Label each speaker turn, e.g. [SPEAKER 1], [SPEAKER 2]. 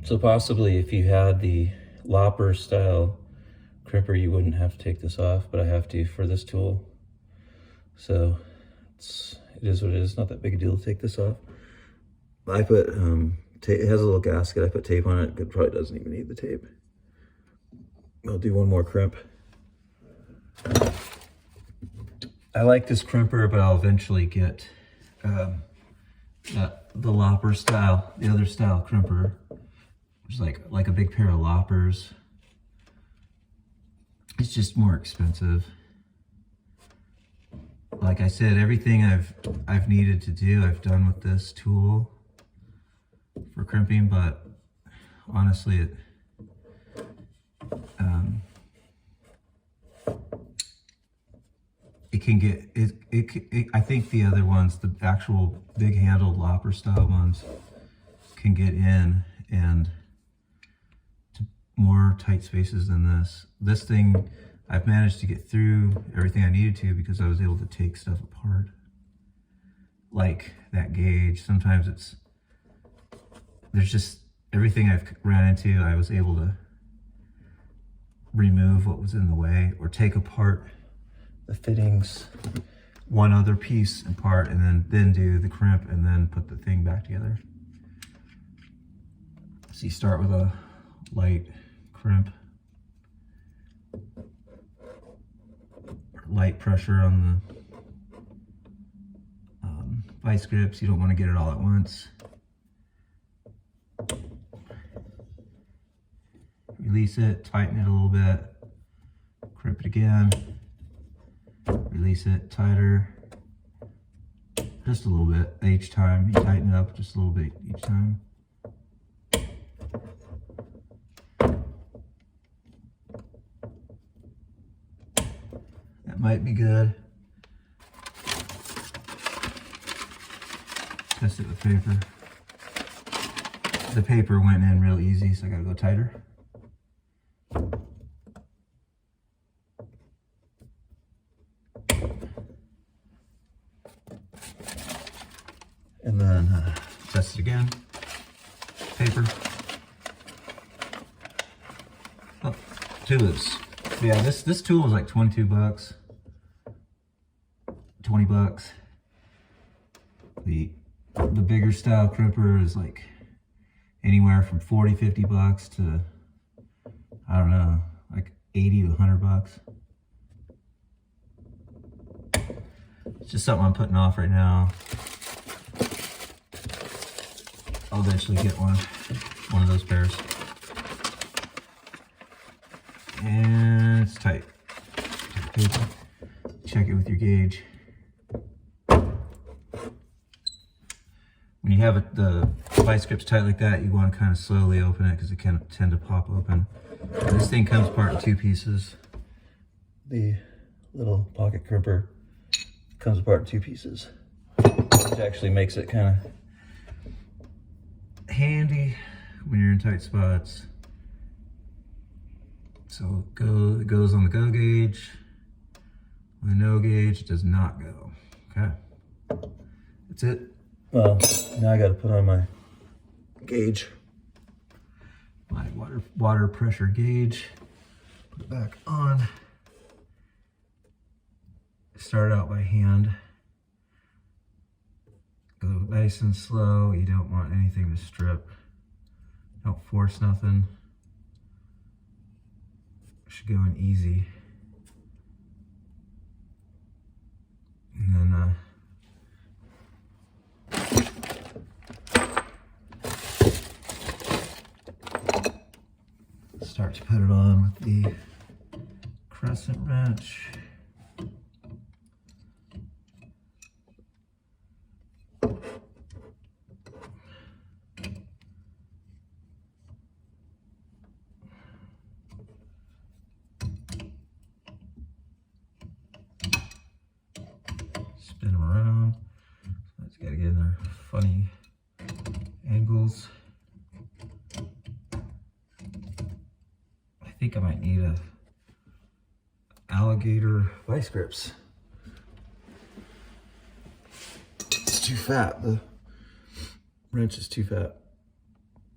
[SPEAKER 1] So possibly if you had the lopper style crimper, you wouldn't have to take this off, but I have to for this tool. So it is what it is. Not that big a deal to take this off. I put, it has a little gasket. I put tape on it. It probably doesn't even need the tape. I'll do one more crimp. I like this crimper, but I'll eventually get the lopper style, the other style crimper, which is like a big pair of loppers. It's just more expensive. Like I said, everything I've needed to do, I've done with this tool for crimping, but honestly, it can get, I think the other ones, the actual big handled lopper style ones, can get in and to more tight spaces than this. This thing, I've managed to get through everything I needed to because I was able to take stuff apart. Like that gauge, sometimes there's just everything I've ran into, I was able to remove what was in the way or take apart the fittings, one other piece apart, and then do the crimp and then put the thing back together. So you start with a light crimp, light pressure on the vice grips. You don't want to get it all at once. Release it, tighten it a little bit, crimp it again, release it tighter, just a little bit each time. You tighten it up just a little bit each time. That might be good. Test it with paper. The paper went in real easy, so I gotta go tighter. And then test it again. Paper. Oh, tubes. Yeah, this tool is like 22 bucks. 20 bucks. The bigger style crimper is like anywhere from 40, 50 bucks to, I don't know, like 80 to 100 bucks. It's just something I'm putting off right now. I'll eventually get one of those pairs. And it's tight. Check it with your gauge. When you have the vice grips tight like that, you want to kind of slowly open it because it can tend to pop open. And this thing comes apart in two pieces. The little pocket crimper comes apart in two pieces, which actually makes it kind of handy when you're in tight spots. So it goes on the go gauge. On the no gauge, it does not go. Okay, that's it. Well, now I got to put on my gauge, my water pressure gauge. Put it back on. Start out by hand. Go nice and slow. You don't want anything to strip. Don't force nothing. Should go in easy. And then start to put it on with the crescent wrench. Spin them around. It's got to get in there funny angles. I think I might need a alligator vice grips. It's too fat. The wrench is too fat.